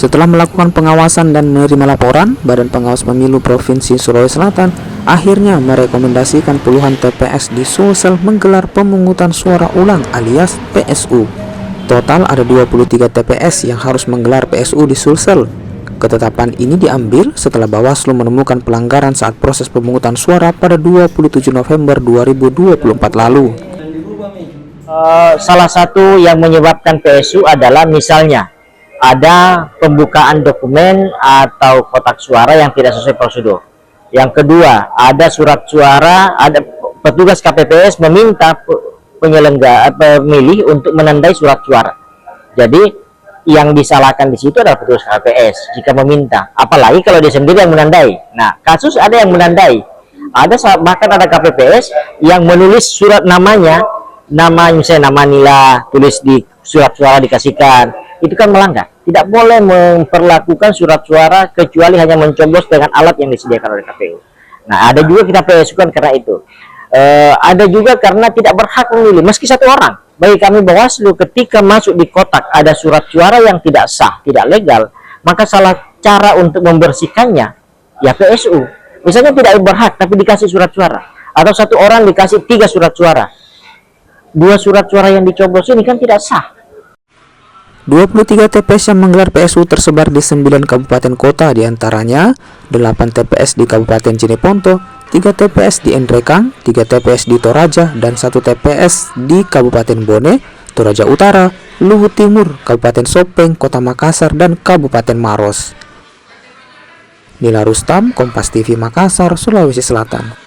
Setelah melakukan pengawasan dan menerima laporan, Badan Pengawas Pemilu Provinsi Sulawesi Selatan akhirnya merekomendasikan puluhan TPS di Sulsel menggelar pemungutan suara ulang alias PSU. Total ada 23 TPS yang harus menggelar PSU di Sulsel. Ketetapan ini diambil setelah Bawaslu menemukan pelanggaran saat proses pemungutan suara pada 27 November 2024 lalu. Salah satu yang menyebabkan PSU adalah misalnya ada pembukaan dokumen atau kotak suara yang tidak sesuai prosedur. Yang kedua, ada surat suara, ada petugas KPPS meminta penyelenggara pemilih untuk menandai surat suara. Jadi yang disalahkan di situ adalah petugas KPPS jika meminta, apalagi kalau dia sendiri yang menandai. Nah, kasus ada yang menandai, bahkan ada KPPS yang menulis surat namanya, misalnya nama Nila, tulis di surat suara dikasihkan, itu kan melanggar. Tidak boleh memperlakukan surat suara kecuali hanya mencoblos dengan alat yang disediakan oleh KPU. Nah, ada juga kita PSU-kan karena itu. Ada juga karena tidak berhak memilih, meski satu orang. Bagi kami Bawaslu, ketika masuk di kotak ada surat suara yang tidak sah, tidak legal, maka salah cara untuk membersihkannya ya PSU. Misalnya tidak berhak tapi dikasih surat suara, atau satu orang dikasih 3 surat suara, 2 surat suara yang dicoblos ini kan tidak sah. 23 TPS yang menggelar PSU tersebar di 9 kabupaten kota, diantaranya 8 TPS di Kabupaten Jeneponto, 3 TPS di Endrekang, 3 TPS di Toraja, dan 1 TPS di Kabupaten Bone, Toraja Utara, Luhut Timur, Kabupaten Sopeng, Kota Makassar, dan Kabupaten Maros. Nila Rustam, Kompas TV Makassar, Sulawesi Selatan.